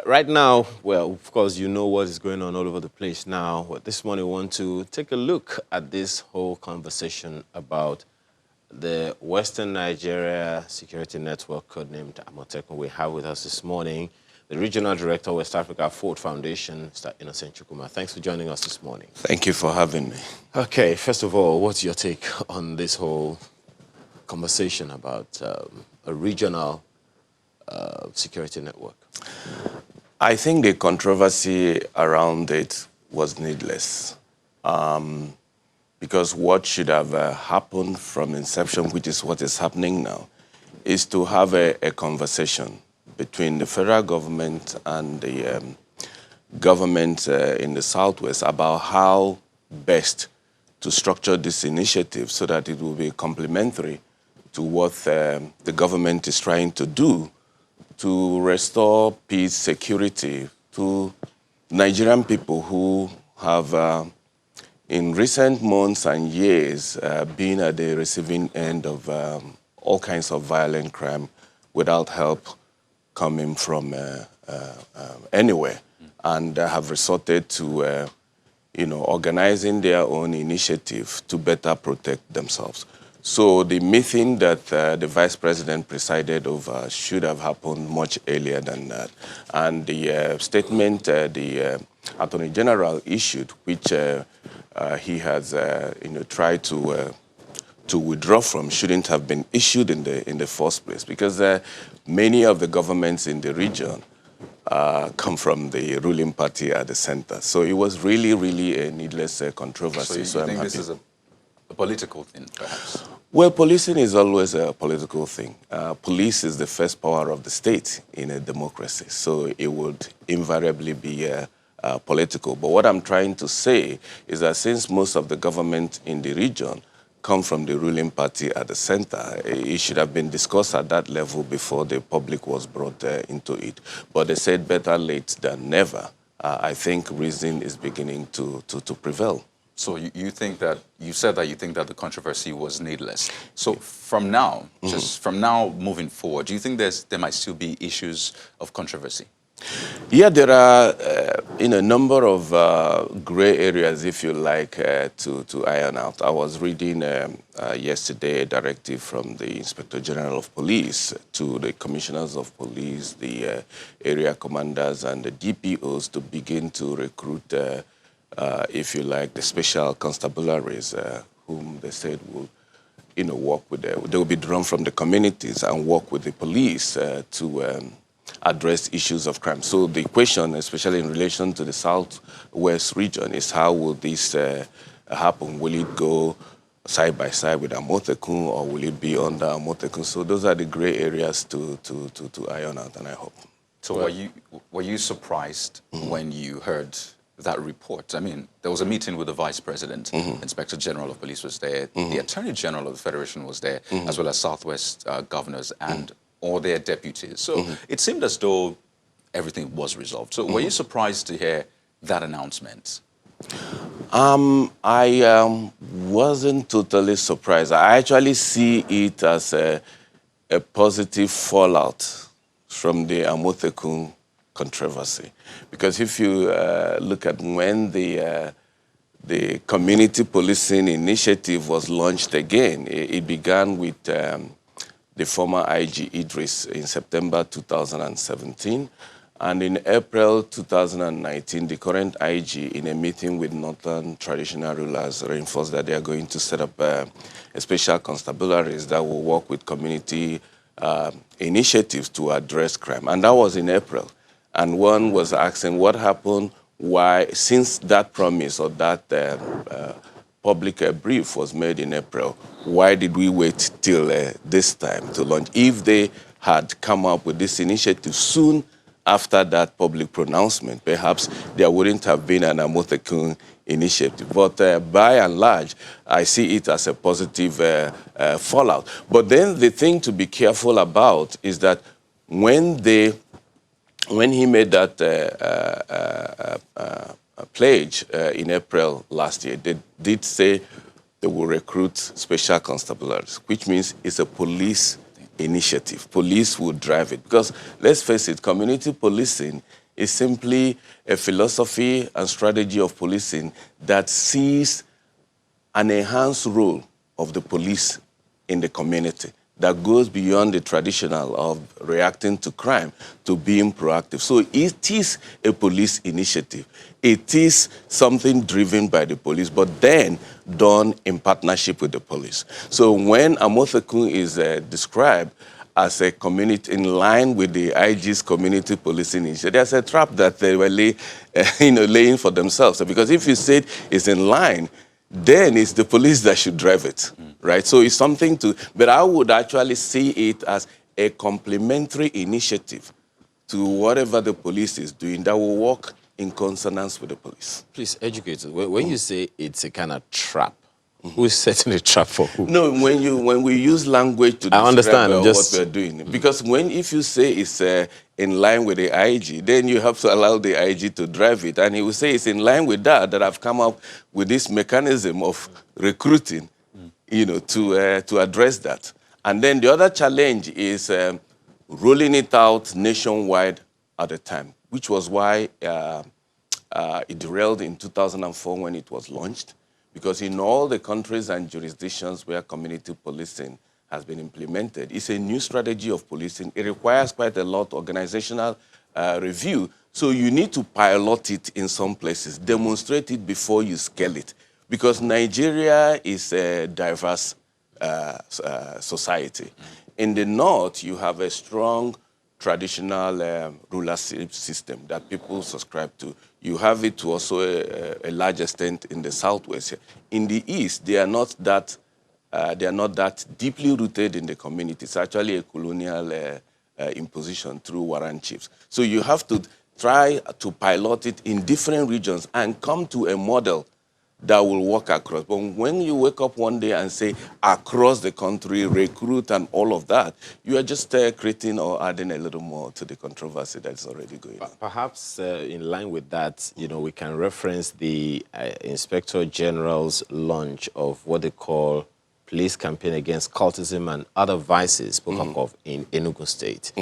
Right now, well, of course, you know what is going on all over the place now. But this morning, we want to take a look at this whole conversation about the Western Nigeria Security Network, codenamed Amotekun. We have with us this morning the Regional Director, West Africa Ford Foundation, Mr. Innocent Chukwuma. Thanks for joining us this morning. Thank you for having me. Okay, first of all, what's your take on this whole conversation about a regional security network? I think the controversy around it was needless because what should have happened from inception, which is what is happening now, is to have a conversation between the federal government and the government in the Southwest about how best to structure this initiative so that it will be complementary to what the government is trying to do to restore peace, security to Nigerian people who have, in recent months and years, been at the receiving end of all kinds of violent crime without help coming from anywhere, and have resorted to, organizing their own initiative to better protect themselves. So the meeting that the Vice President presided over should have happened much earlier than that. And the statement the Attorney General issued, which he has tried to withdraw from, shouldn't have been issued in the first place, because many of the governments in the region come from the ruling party at the center. So it was really, really a needless controversy. So you think this is a political thing, perhaps? Well, policing is always a political thing. Police is the first power of the state in a democracy, so it would invariably be political. But what I'm trying to say is that since most of the government in the region come from the ruling party at the center, it should have been discussed at that level before the public was brought into it. But they said better late than never. I think reason is beginning to prevail. So you think that, you said that you think that the controversy was needless. So from now, just from now moving forward, do you think there might still be issues of controversy? Yeah, there are a number of gray areas, if you like, to iron out. I was reading yesterday a directive from the Inspector General of Police to the Commissioners of Police, the area commanders, and the DPOs to begin to recruit if you like, the special constabularies, whom they said will, work with they will be drawn from the communities and work with the police to address issues of crime. So the question, especially in relation to the Southwest region, is how will this happen? Will it go side by side with Amotekun, or will it be under Amotekun? So those are the gray areas to iron out, and I hope. So were you surprised when you heard that report? I mean, there was a meeting with the Vice President, Inspector General of Police was there, the Attorney General of the Federation was there, as well as Southwest governors and all their deputies. So it seemed as though everything was resolved. So were you surprised to hear that announcement? I wasn't totally surprised. I actually see it as a positive fallout from the Amotekun controversy, because if you look at when the community policing initiative was launched again, it began with the former IG Idris in September 2017, and in April 2019, the current IG, in a meeting with Northern traditional rulers, reinforced that they are going to set up a special constabularies that will work with community initiatives to address crime, and that was in April. And one was asking what happened, why, since that promise or that public brief was made in April, why did we wait till this time to launch? If they had come up with this initiative soon after that public pronouncement, perhaps there wouldn't have been an Amotekun initiative. But by and large, I see it as a positive fallout. But then the thing to be careful about is that when he made that pledge in April last year, they did say they will recruit special constabularies, which means it's a police initiative. Police will drive it. Because let's face it, community policing is simply a philosophy and strategy of policing that sees an enhanced role of the police in the community that goes beyond the traditional of reacting to crime to being proactive. So it is a police initiative. It is something driven by the police, but then done in partnership with the police. So when Amothekun is described as a community in line with the IG's community policing initiative, there's a trap that they were laying for themselves. Because if you say it's in line, then it's the police that should drive it, right? So it's something to, but I would actually see it as a complementary initiative to whatever the police is doing that will work in consonance with the police. Please educate us. When you say it's a kind of trap, who's setting a trap for who? No, when we use language to I describe understand, what we're doing, because if you say it's in line with the IG, then you have to allow the IG to drive it, and he will say it's in line with that I've come up with this mechanism of recruiting, to address that. And then the other challenge is rolling it out nationwide at the time, which was why it derailed in 2004 when it was launched. Because in all the countries and jurisdictions where community policing has been implemented, it's a new strategy of policing. It requires quite a lot of organizational review. So you need to pilot it in some places, demonstrate it before you scale it. Because Nigeria is a diverse society. In the north, you have a strong traditional rulership system that people subscribe to. You have it to also a large extent in the southwest. In the east, they are not that deeply rooted in the community. It's actually a colonial imposition through warrant chiefs. So you have to try to pilot it in different regions and come to a model that will work across. But when you wake up one day and say across the country, recruit and all of that, you are just creating or adding a little more to the controversy that's already going on. Perhaps in line with that, we can reference the Inspector General's launch of what they call police campaign against cultism and other vices spoken of in Enugu State.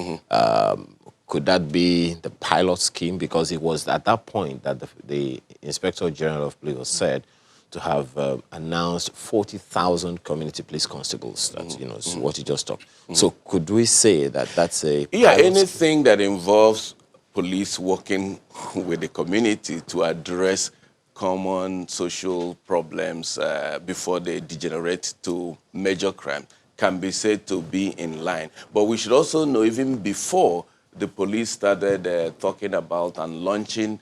Could that be the pilot scheme? Because it was at that point that the Inspector General of Police was said to have announced 40,000 community police constables. That's what you just talked. So could we say that that's a pilot anything that involves police working with the community to address common social problems before they degenerate to major crime can be said to be in line. But we should also know, even before the police started talking about and launching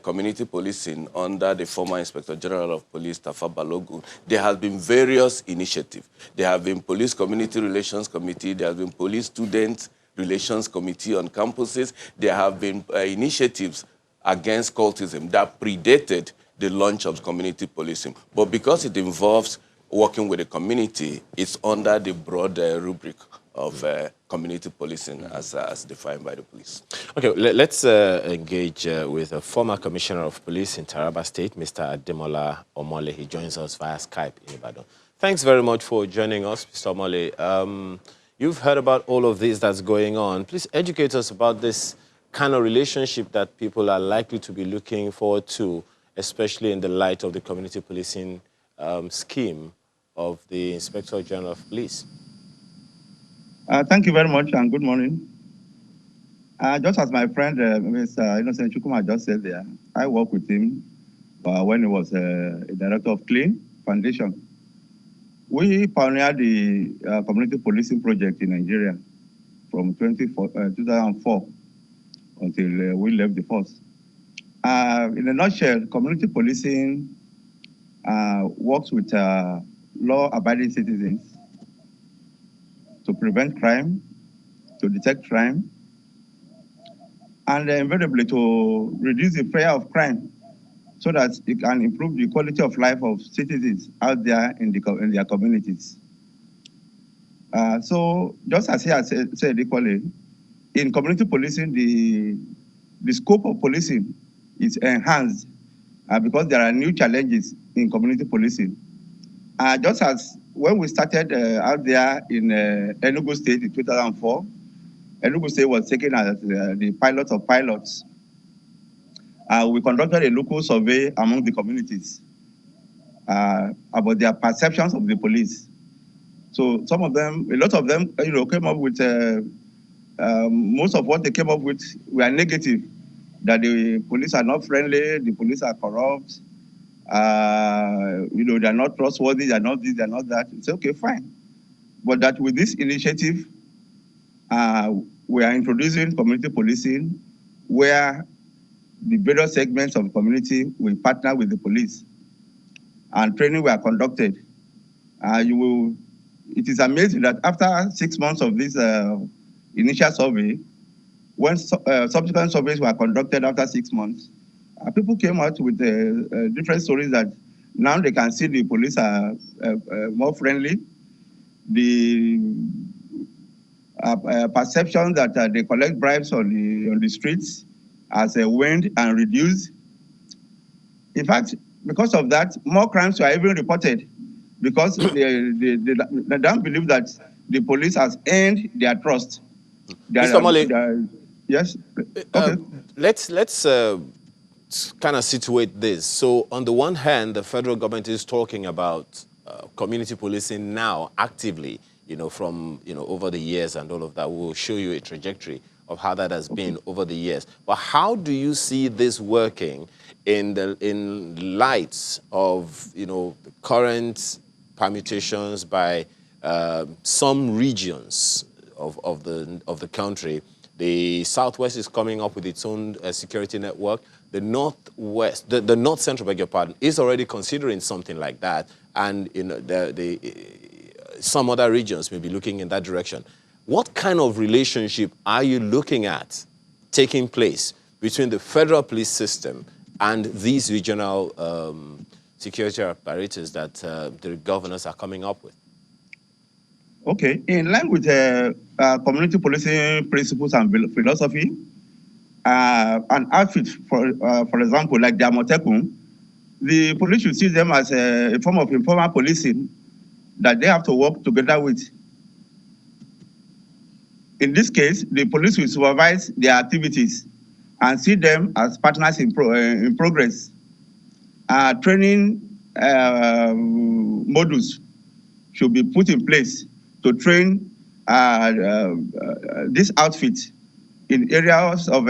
community policing under the former Inspector General of Police, Tafa Balogun, there have been various initiatives. There have been Police Community Relations Committee, there have been Police Student Relations Committee on campuses, there have been initiatives against cultism that predated the launch of community policing. But because it involves working with the community, it's under the broad rubric of community policing as defined by the police. Okay, let's engage with a former Commissioner of Police in Taraba State, Mr. Ademola Omole. He joins us via Skype in Ibadan. Thanks very much for joining us, Mr. Omole. You've heard about all of this that's going on. Please educate us about this kind of relationship that people are likely to be looking forward to, especially in the light of the community policing scheme of the Inspector General of Police. Thank you very much and good morning. Just as my friend, Mr. Innocent Chukuma just said there, I worked with him when he was a director of CLEAN Foundation. We pioneered the community policing project in Nigeria from 2004 until we left the force. In a nutshell, community policing works with law-abiding citizens to prevent crime, to detect crime, and invariably to reduce the fear of crime so that it can improve the quality of life of citizens out there in their communities. So just as he has said equally, in community policing, the scope of policing is enhanced because there are new challenges in community policing. Just as when we started out there in Enugu State in 2004, Enugu State was taken as the pilot of pilots we conducted a local survey among the communities about their perceptions of the police. So some of them, a lot of them, came up with most of what they came up with were negative. That the police are not friendly, the police are corrupt, they're not trustworthy, they're not this, they're not that. It's okay, fine. But that with this initiative, we are introducing community policing where the various segments of the community will partner with the police and training were conducted. It is amazing that after 6 months of this initial survey, when subsequent surveys were conducted after 6 months, people came out with different stories that now they can see the police are more friendly. The perception that they collect bribes on the streets has waned and reduced. In fact, because of that, more crimes were even reported because they don't believe that the police has earned their trust. Mr. Mole, yes. Okay. Let's kind of situate this. So on the one hand, the federal government is talking about community policing now actively, from, over the years and all of that. We'll show you a trajectory of how that has been over the years. But how do you see this working in light of, the current permutations by some regions of the country? The Southwest is coming up with its own security network. The Northwest, the North Central, beg your pardon, is already considering something like that. And some other regions may be looking in that direction. What kind of relationship are you looking at taking place between the federal police system and these regional security apparatus that the governors are coming up with? Okay, in line with community policing principles and philosophy, an outfit, for example, like the Amotekun, the police should see them as a form of informal policing that they have to work together with. In this case, the police will supervise their activities and see them as partners in progress. Training modules should be put in place to train this outfit in areas of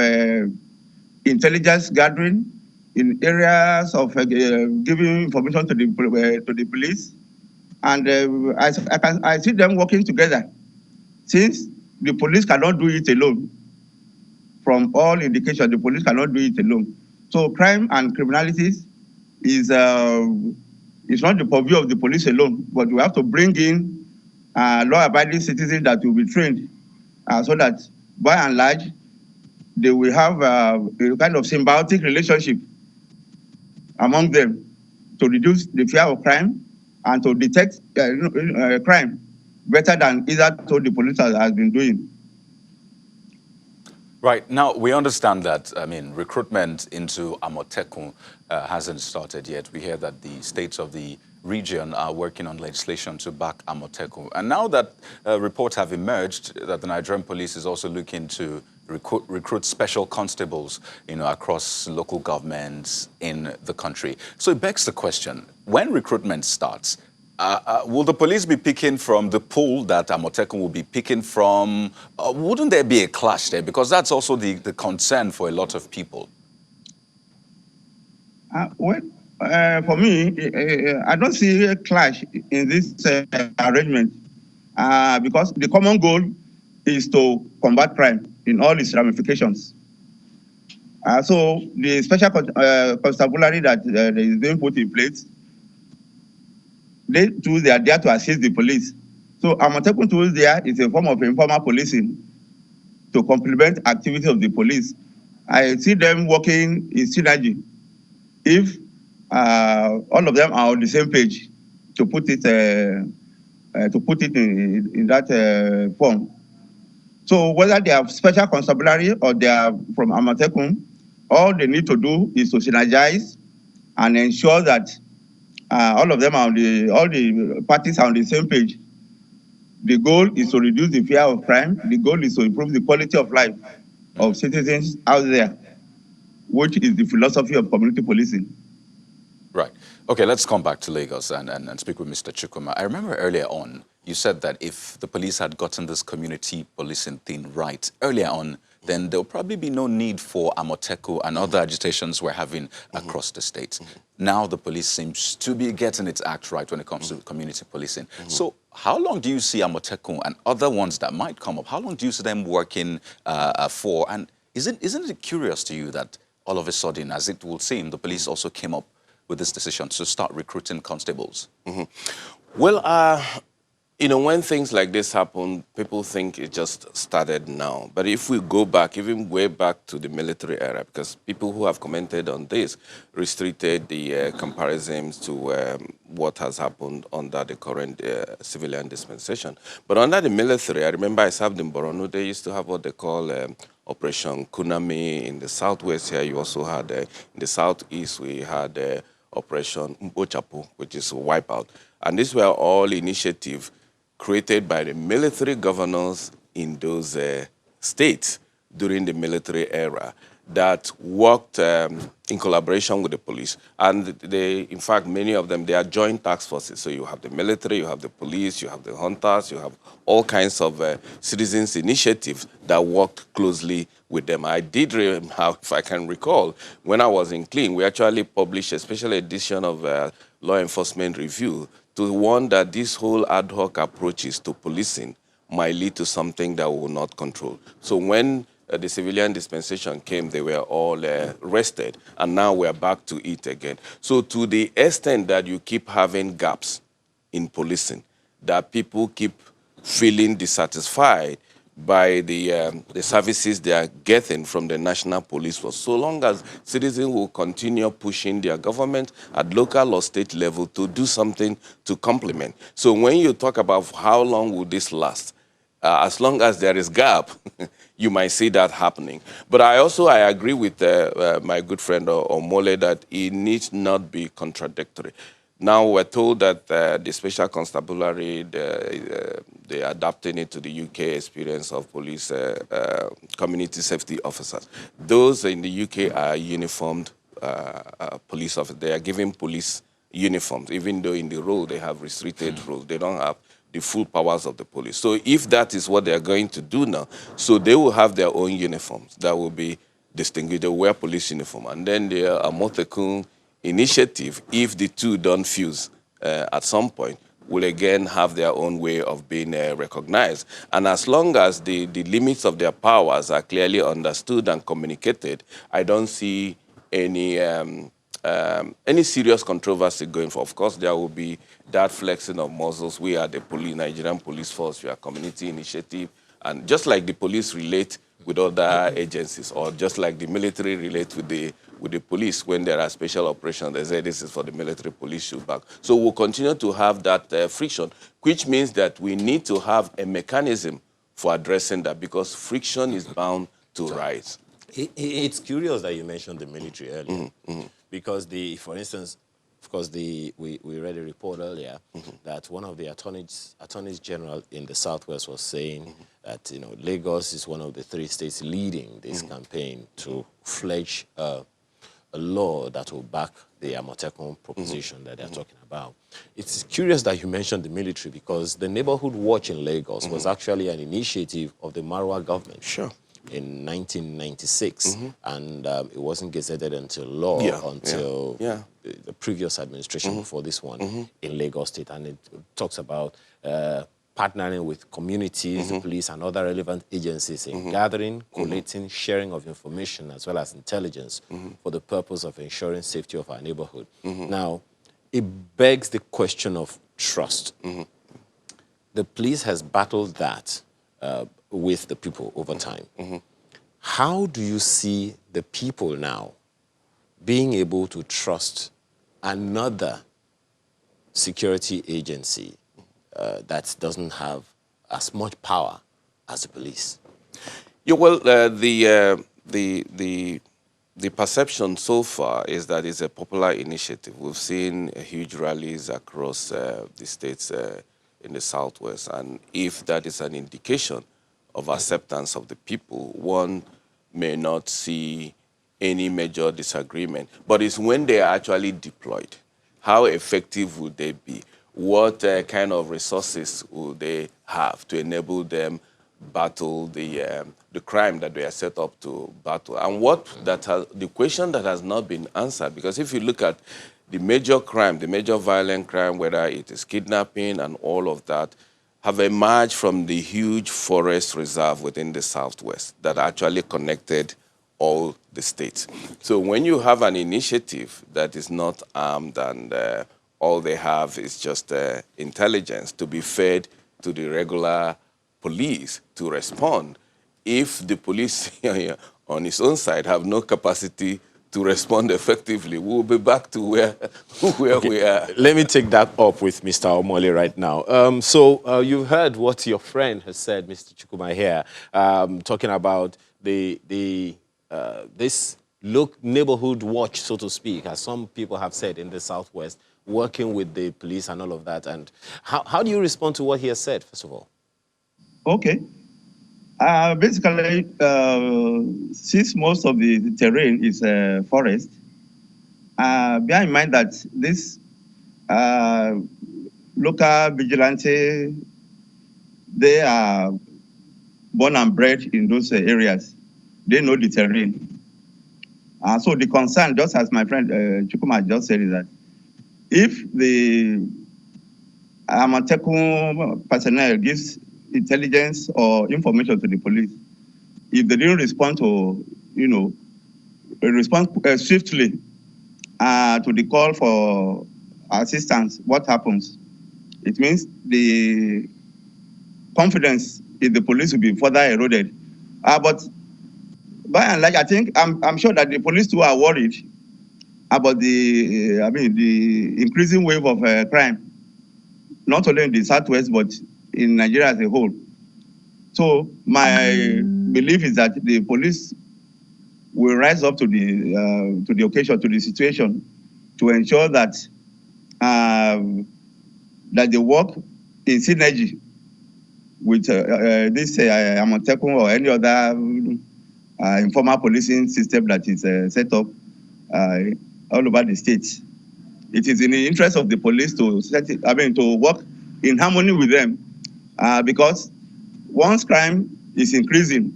intelligence gathering, in areas of giving information to the police, and I see them working together, since the police cannot do it alone. From all indications, the police cannot do it alone. So crime and criminality is not the purview of the police alone, but we have to bring in law-abiding citizens that will be trained so that, by and large, they will have a kind of symbiotic relationship among them to reduce the fear of crime and to detect crime better than either the police has been doing. Right. Now, we understand that, recruitment into Amotekun hasn't started yet. We hear that the states of the region are working on legislation to back Amotekun. And now that reports have emerged that the Nigerian police is also looking to recruit special constables, across local governments in the country. So it begs the question, when recruitment starts, will the police be picking from the pool that Amotekun will be picking from? Wouldn't there be a clash there? Because that's also the concern for a lot of people. For me, I don't see a clash in this arrangement because the common goal is to combat crime in all its ramifications. So the special constabulary that is being put in place, they are there to assist the police. So Amotekun tools there is a form of informal policing to complement activity of the police. I see them working in synergy if all of them are on the same page to put it in that form. So whether they have special constabulary or they are from Amotekun, all they need to do is to synergize and ensure that all of them are all the parties are on the same page. The goal is to reduce the fear of crime. The goal is to improve the quality of life of citizens out there. which is the philosophy of community policing. Right. Okay, let's come back to Lagos and speak with Mr. Chukuma. I remember earlier on, you said that if the police had gotten this community policing thing right earlier on, then there'll probably be no need for Amoteco and other agitations we're having across the state. Now the police seems to be getting its act right when it comes to community policing. So how long do you see Amoteco and other ones that might come up, how long do you see them working for? And isn't it curious to you that all of a sudden, as it will seem, the police also came up with this decision to start recruiting constables? Well, when things like this happen, people think it just started now. But if we go back, even way back to the military era, because people who have commented on this restricted the comparisons to what has happened under the current civilian dispensation. But under the military, I remember I served in Borno, they used to have what they call Operation Kunami in the southwest here. You also had, in the southeast, we had Operation Mbochapu, which is Wipeout. And these were all initiatives created by the military governors in those states during the military era that worked in collaboration with the police. And in fact, many of them, they are joint task forces. So you have the military, you have the police, you have the hunters, you have all kinds of citizens' initiatives that worked closely with them. I did, if I can recall, when I was in Clean, we actually published a special edition of Law Enforcement Review to warn that this whole ad hoc approaches to policing might lead to something that we will not control. So when the civilian dispensation came, they were all rested, and now we're back to it again. So to the extent that you keep having gaps in policing, that people keep feeling dissatisfied by the services they are getting from the national police force, so long as citizens will continue pushing their government at local or state level to do something to complement. So when you talk about how long will this last, as long as there is gap, you might see that happening. But I agree with my good friend Omole that it needs not be contradictory. Now we're told that the special constabulary, they're adapting it to the UK experience of police community safety officers. Those in the UK are uniformed police officers. They are given police uniforms, even though in the role they have restricted roles. They don't have the full powers of the police. So if that is what they are going to do now, so they will have their own uniforms that will be distinguished. They wear police uniform. And then there are Motekun initiative, if the two don't fuse at some point, will again have their own way of being recognized. And as long as the limits of their powers are clearly understood and communicated, I don't see any serious controversy going for. Of course, there will be that flexing of muscles. We are the Nigerian police force, we are community initiative, and just like the police relate with other agencies, or just like the military relate with the police when there are special operations, they say this is for the military police shoot back. So we'll continue to have that friction, which means that we need to have a mechanism for addressing that, because friction is bound to rise. It's curious that you mentioned the military earlier, because for instance, of course, we read a report earlier that one of the attorneys general in the Southwest was saying that Lagos is one of the 3 states leading this campaign to fledge a law that will back the Amotekun proposition that they're talking about. It's curious that you mentioned the military, because the Neighborhood Watch in Lagos was actually an initiative of the Marwa government. Sure. In 1996, and it wasn't gazetted into law until the previous administration before this one in Lagos State, and it talks about partnering with communities, the police, and other relevant agencies in gathering, collating, sharing of information, as well as intelligence for the purpose of ensuring safety of our neighborhood. Now, it begs the question of trust. The police has battled that with the people over time. How do you see the people now being able to trust another security agency that doesn't have as much power as the police? Yeah, well, the perception so far is that it's a popular initiative. We've seen huge rallies across the states in the Southwest, and if that is an indication of acceptance of the people, one may not see any major disagreement. But it's when they are actually deployed. How effective would they be? What kind of resources will they have to enable them battle the crime that they are set up to battle? And the question that has not been answered, because if you look at the major crime, the major violent crime, whether it is kidnapping and all of that, have emerged from the huge forest reserve within the Southwest that actually connected all the states. So when you have an initiative that is not armed and all they have is just intelligence to be fed to the regular police to respond, if the police on its own side have no capacity to respond effectively, we'll be back to where we are. Let me take that up with Mr. Omole right now. You've heard what your friend has said, Mr. Chukuma here, talking about this neighborhood watch, so to speak, as some people have said in the Southwest, working with the police and all of that. And how do you respond to what he has said, first of all? Okay. Basically, since most of the terrain is forest, bear in mind that this local vigilante, they are born and bred in those areas. They know the terrain. So the concern, just as my friend Chukuma just said, is that if the Amatekun personnel gives intelligence or information to the police, if they didn't respond to, respond swiftly to the call for assistance, what happens? It means the confidence in the police will be further eroded. But by and large, I think I'm sure that the police too are worried about the increasing wave of crime, not only in the Southwest but in Nigeria as a whole. So my belief is that the police will rise up to the occasion, to the situation, to ensure that that they work in synergy with this Amotekun or any other informal policing system that is set up all over the states. It is in the interest of the police to work in harmony with them, because once crime is increasing,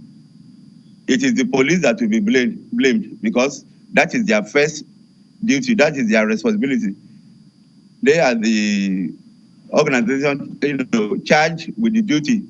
it is the police that will be blamed because that is their first duty, that is their responsibility. They are the organization charged with the duty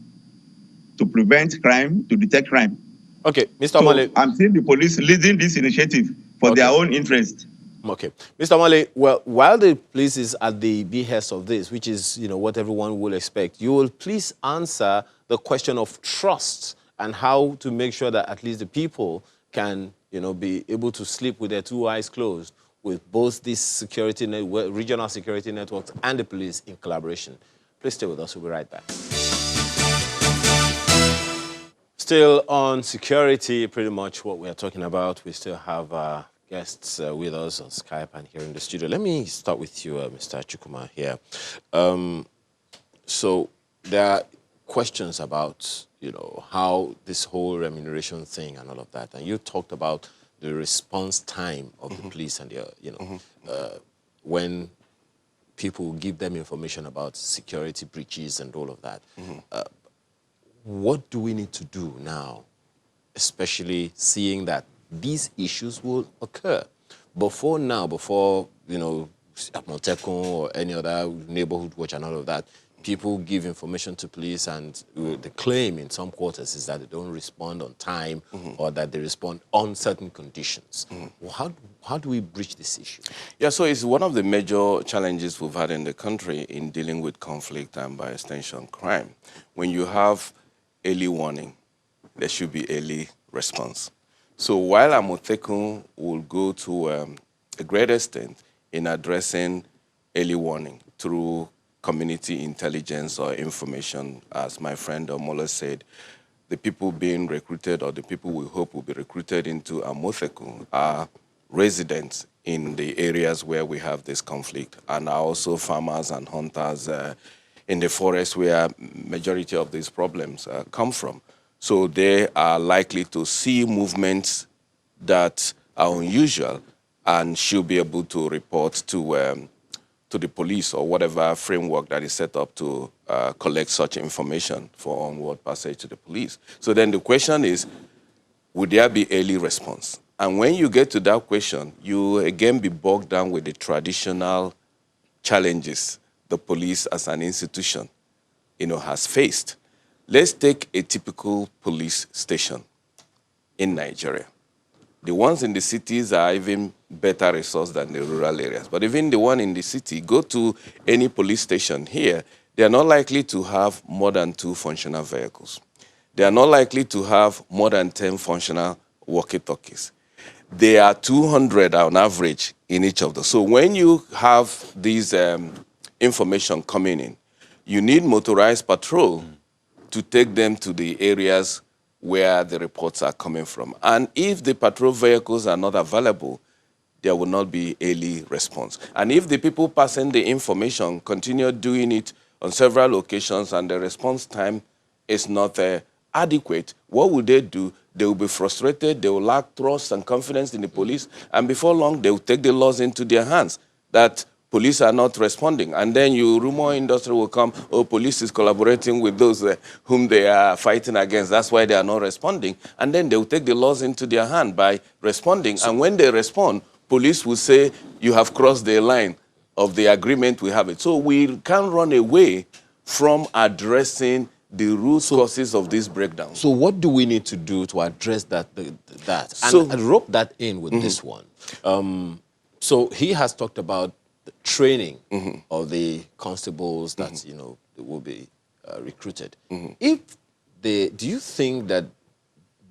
to prevent crime, to detect crime. Okay, Mr. Omole. I'm seeing the police leading this initiative for their own interest. Okay. Mr. Omole, well, while the police is at the behest of this, which is, what everyone will expect, you will please answer the question of trust and how to make sure that at least the people can, be able to sleep with their two eyes closed with both these regional security networks and the police in collaboration. Please stay with us. We'll be right back. Still on security, pretty much what we are talking about. We still have guests with us on Skype and here in the studio. Let me start with you, Mr. Chukuma here. So there are questions about, how this whole remuneration thing and all of that. And you talked about the response time of the police and, when people give them information about security breaches and all of that. What do we need to do now, especially seeing that these issues will occur? Before, Amotekun or any other neighborhood watch and all of that, people give information to police and the claim in some quarters is that they don't respond on time or that they respond on certain conditions. Well, how do we bridge this issue? Yeah, so it's one of the major challenges we've had in the country in dealing with conflict and by extension crime. When you have early warning, there should be early response. So while Amotekun will go to a great extent in addressing early warning through community intelligence or information, as my friend Omole said, the people being recruited or the people we hope will be recruited into Amotekun are residents in the areas where we have this conflict and are also farmers and hunters in the forest where majority of these problems come from. So they are likely to see movements that are unusual and should be able to report to the police or whatever framework that is set up to collect such information for onward passage to the police. So then the question is, would there be early response? And when you get to that question, you again be bogged down with the traditional challenges the police as an institution, has faced. Let's take a typical police station in Nigeria. The ones in the cities are even better resourced than the rural areas. But even the one in the city, go to any police station here, they are not likely to have more than 2 functional vehicles. They are not likely to have more than 10 functional walkie-talkies. There are 200 on average in each of those. So when you have these information coming in, you need motorized patrol to take them to the areas where the reports are coming from. And if the patrol vehicles are not available, there will not be early response. And if the people passing the information continue doing it on several occasions and the response time is not adequate, what will they do? They will be frustrated, they will lack trust and confidence in the police, and before long, they will take the laws into their hands, that police are not responding. And then rumor industry will come, oh, police is collaborating with those whom they are fighting against. That's why they are not responding. And then they will take the laws into their hand by responding. And when they respond, police will say, you have crossed the line of the agreement we have it. So we can't run away from addressing the root causes of this breakdown. So what do we need to do to address that? And rope that in with this one. So he has talked about the training of the constables that will be recruited. Do you think that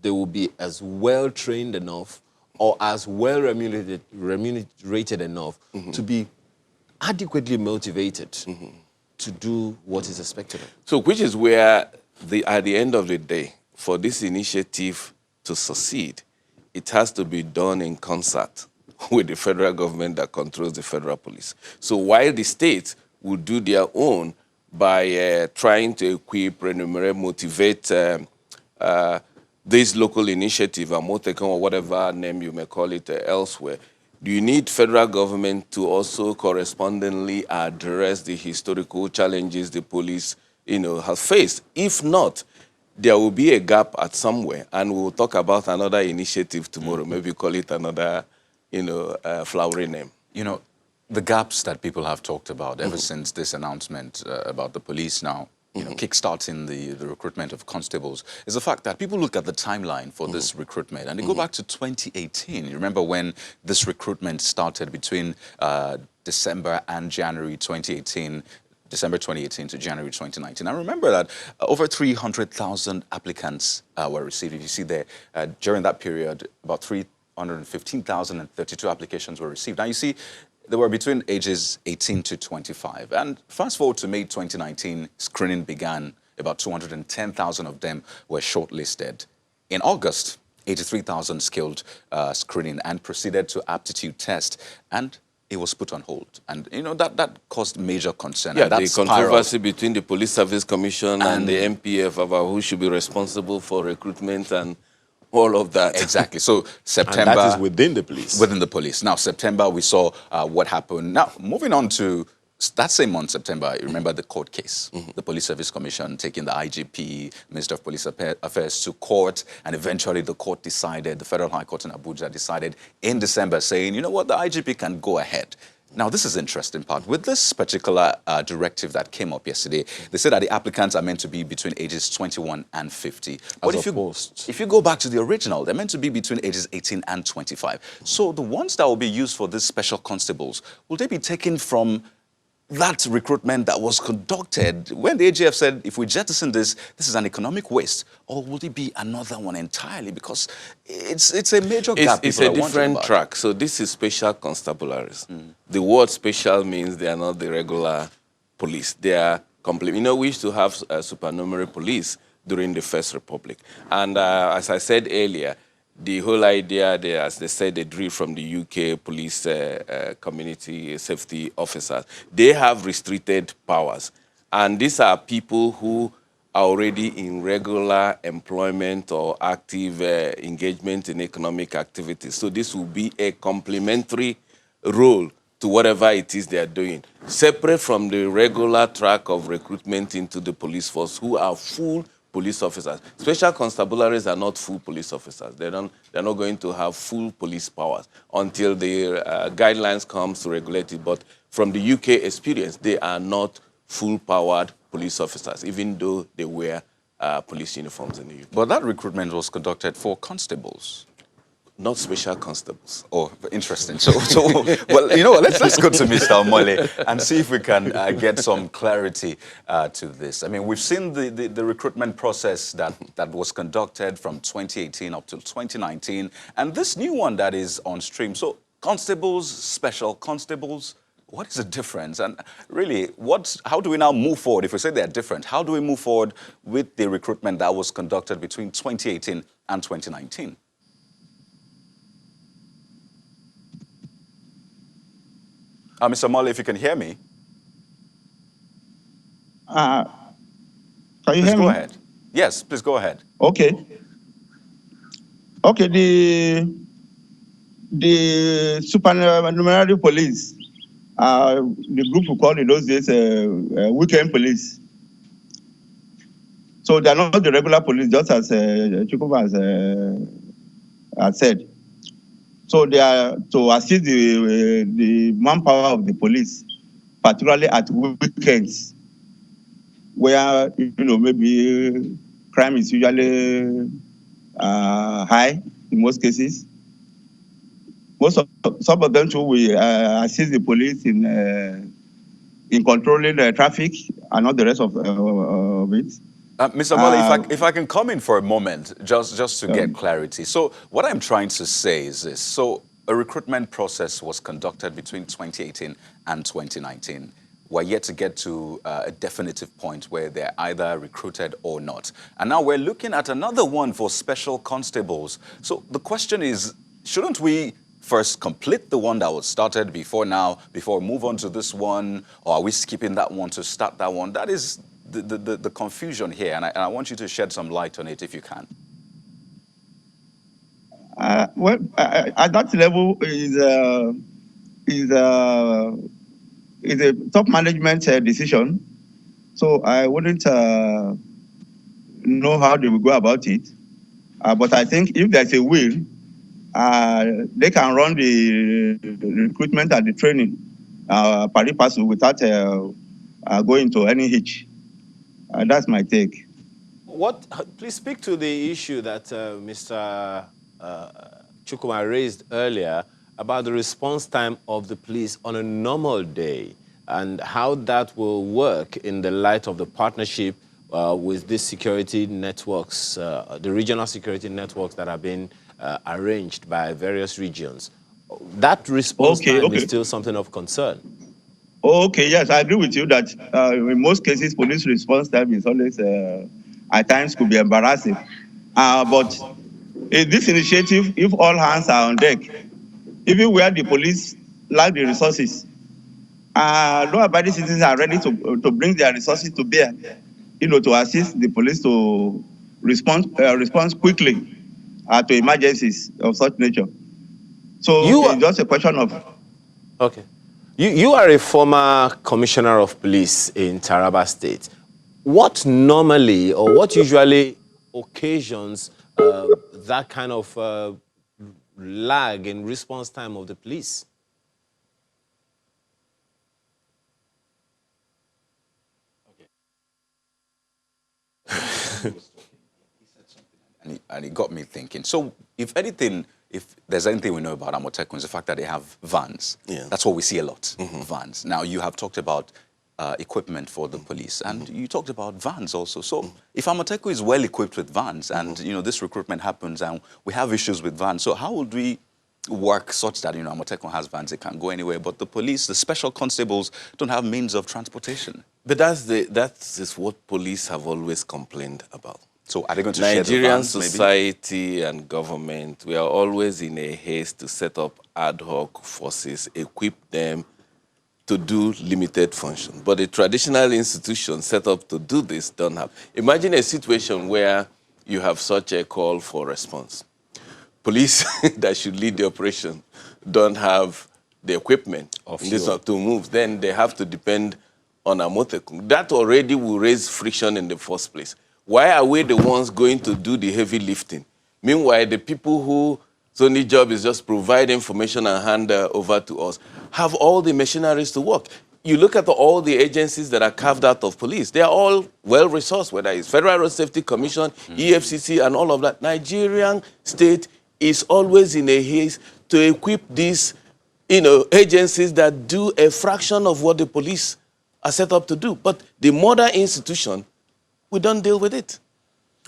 they will be as well trained enough or as well remunerated enough to be adequately motivated to do what is expected of them? So which is where, at the end of the day, for this initiative to succeed, it has to be done in concert with the federal government that controls the federal police. So while the states will do their own by trying to equip, remunerate, motivate this local initiative, or whatever name you may call it elsewhere, do you need federal government to also correspondingly address the historical challenges the police, has faced? If not, there will be a gap at somewhere, and we'll talk about another initiative tomorrow. Maybe call it another, flowery name. The gaps that people have talked about ever since this announcement about the police now, kickstarting the recruitment of constables, is the fact that people look at the timeline for this recruitment and they go back to 2018. You remember when this recruitment started between December and January 2018, December 2018 to January 2019. I remember that over 300,000 applicants were received. If you see there, during that period, about 315,032 applications were received. Now you see, they were between ages 18 to 25. And fast forward to May 2019, screening began. About 210,000 of them were shortlisted. In August, 83,000 skilled screening and proceeded to aptitude test. And it was put on hold. And, that caused major concern. Yeah, the controversy between the Police Service Commission and the MPF about who should be responsible for recruitment and all of that. Exactly. So September... And that is within the police. Within the police. Now, September, we saw what happened. Now, moving on to that same month, September, you remember the court case. The Police Service Commission taking the IGP, Minister of Police Affairs to court, and eventually the court decided, the Federal High Court in Abuja decided in December, saying, you know what, the IGP can go ahead. Now, this is the interesting part. With this particular directive that came up yesterday, they said that the applicants are meant to be between ages 21 and 50. But if you go back to the original, they're meant to be between ages 18 and 25. So the ones that will be used for these special constables, will they be taken from that recruitment that was conducted when the AGF said, if we jettison this is an economic waste, or will it be another one entirely? Because it's a major gap. It's a different track. So this is special constabularies. The word special means they are not the regular police. They are complete. We used to have supernumerary police during the First Republic. And as I said earlier, the whole idea there, as they said, they drew from the UK police community safety officers. They have restricted powers. And these are people who are already in regular employment or active engagement in economic activities. So this will be a complementary role to whatever it is they are doing, separate from the regular track of recruitment into the police force, who are full police officers. Special constabularies are not full police officers. They're not going to have full police powers until the guidelines comes to regulate it. But from the UK experience, they are not full-powered police officers, even though they wear police uniforms in the UK. But that recruitment was conducted for constables. Not special constables. Oh, interesting. So, well, you know what? Let's go to Mr. Omole and see if we can get some clarity to this. I mean, we've seen the recruitment process that was conducted from 2018 up to 2019, and this new one that is on stream. So, constables, special constables, what is the difference? And really, how do we now move forward? If we say they're different, how do we move forward with the recruitment that was conducted between 2018 and 2019? Mr. Omole, if you can hear me. Can you Please hear me? go ahead. Yes, please go ahead. Okay. Okay, the supernumerary police, the group we called in those days weekend police. So they're not the regular police, just as Chukuma has said. So they are to assist the manpower of the police, particularly at weekends, where maybe crime is usually high in most cases. Some of them too will assist the police in controlling the traffic and not the rest of it. Mr. Omole, if I can come in for a moment, just to get clarity. So what I'm trying to say is this. So a recruitment process was conducted between 2018 and 2019. We're yet to get to a definitive point where they're either recruited or not. And now we're looking at another one for special constables. So the question is, shouldn't we first complete the one that was started before we move on to this one? Or are we skipping that one to start that one? That is the confusion here, and I want you to shed some light on it if you can. Well, at that level is a top management decision. So I wouldn't know how they will go about it. But I think if there's a will, they can run the recruitment and the training pari passu without going to any hitch. That's my take. Please speak to the issue that Mr. Chukuma raised earlier about the response time of the police on a normal day and how that will work in the light of the partnership with these security networks, the regional security networks that have been arranged by various regions. That response time is still something of concern. Okay, yes, I agree with you that in most cases, police response time is always, at times, could be embarrassing. But this initiative, if all hands are on deck, even where the police lack the resources, law-abiding citizens are ready to bring their resources to bear, to assist the police to respond quickly to emergencies of such nature. So it's just a question of... Okay. You are a former commissioner of police in Taraba State. What normally or what usually occasions that kind of lag in response time of the police? Okay. And it got me thinking. So if there's anything we know about Amotekun, it's the fact that they have vans. Yeah. That's what we see a lot, vans. Now, you have talked about equipment for the police, and you talked about vans also. So if Amotekun is well equipped with vans, and this recruitment happens, and we have issues with vans, so how would we work such that Amotekun has vans, it can go anywhere, but the police, the special constables, don't have means of transportation? But that is what police have always complained about. So are they going to share the Nigerian vans, society and government, we are always in a haste to set up ad hoc forces, equip them, to do limited function. But the traditional institutions set up to do this don't have. Imagine a situation where you have such a call for response. Police that should lead the operation don't have the equipment to move. Then they have to depend on Amotekun. That already will raise friction in the first place. Why are we the ones going to do the heavy lifting? Meanwhile, the people whose only job is just provide information and hand over to us have all the machineries to work. You look at all the agencies that are carved out of police, they are all well-resourced, whether it's Federal Road Safety Commission, EFCC, and all of that. Nigerian state is always in a haste to equip these agencies that do a fraction of what the police are set up to do. But the mother institution, we don't deal with it.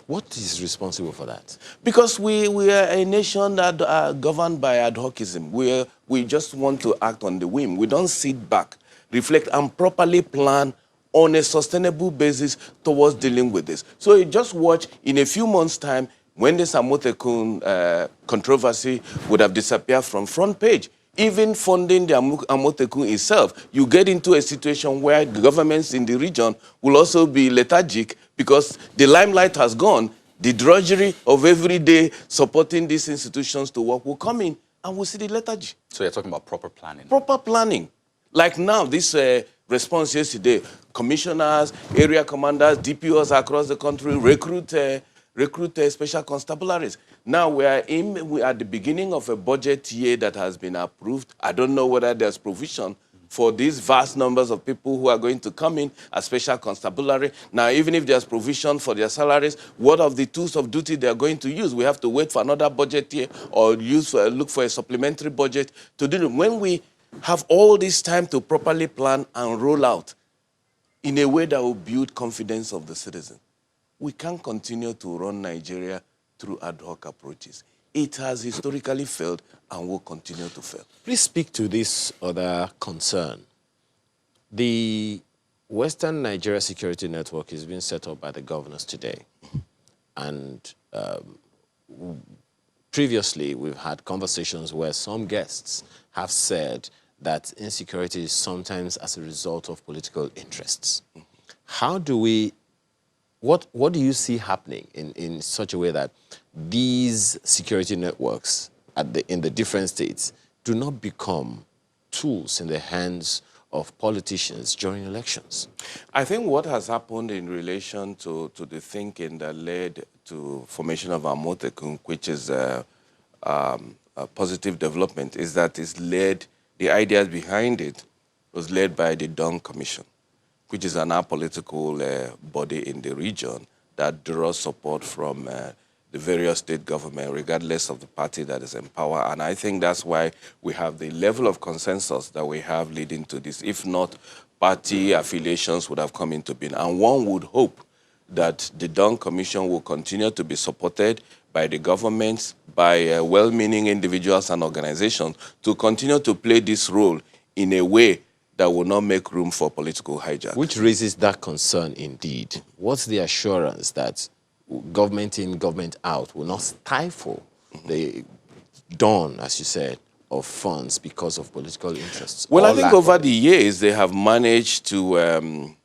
What is responsible for that? Because we are a nation that are governed by ad hocism. We just want to act on the whim. We don't sit back, reflect, and properly plan on a sustainable basis towards dealing with this. So you just watch in a few months' time when this Amotekun controversy would have disappeared from front page. Even funding the Amotekun itself, you get into a situation where the governments in the region will also be lethargic because the limelight has gone. The drudgery of every day supporting these institutions to work will come in, and we'll see the lethargy. So you're talking about proper planning? Proper planning. Like now, this response yesterday, commissioners, area commanders, DPOs across the country recruit special constabularies. Now we are at the beginning of a budget year that has been approved. I don't know whether there's provision for these vast numbers of people who are going to come in as special constabulary. Now, even if there's provision for their salaries, what of the tools of duty they are going to use? We have to wait for another budget year or look for a supplementary budget to do it. When we have all this time to properly plan and roll out in a way that will build confidence of the citizen, we can't continue to run Nigeria through ad hoc approaches. It has historically failed and will continue to fail. Please speak to this other concern. The Western Nigeria Security Network is being set up by the governors today. And previously, we've had conversations where some guests have said that insecurity is sometimes as a result of political interests. How do we... What do you see happening in such a way that these security networks in the different states do not become tools in the hands of politicians during elections? I think what has happened in relation to the thinking that led to formation of Amotekun, which is a positive development, is that the ideas behind it was led by the Dawn Commission, which is an apolitical body in the region that draws support from the various state government, regardless of the party that is in power. And I think that's why we have the level of consensus that we have leading to this. If not, party affiliations would have come into being. And one would hope that the Dawn Commission will continue to be supported by the governments, by well-meaning individuals and organizations to continue to play this role in a way that will not make room for political hijack. Which raises that concern indeed. What's the assurance that government in, government out will not stifle the dawn, as you said, of funds because of political interests? Well, I think over the years they have managed to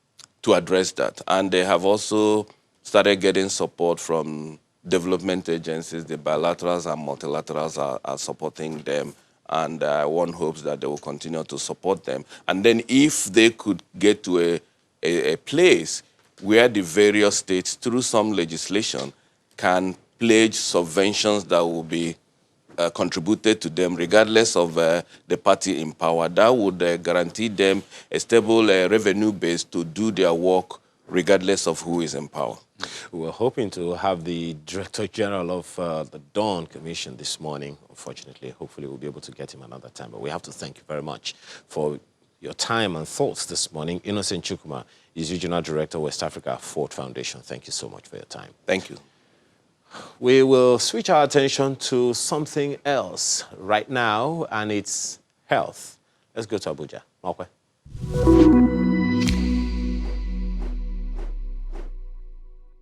address that. And they have also started getting support from development agencies. The bilaterals and multilaterals are supporting them. And one hopes that they will continue to support them. And then if they could get to a place where the various states, through some legislation, can pledge subventions that will be contributed to them, regardless of the party in power, that would guarantee them a stable revenue base to do their work, regardless of who is in power. We were hoping to have the Director General of the Dawn Commission this morning. Unfortunately, hopefully we'll be able to get him another time. But we have to thank you very much for your time and thoughts this morning. Innocent Chukwuma is Regional Director, West Africa Ford Foundation. Thank you so much for your time. Thank you. We will switch our attention to something else right now, and it's health. Let's go to Abuja. Malkwe.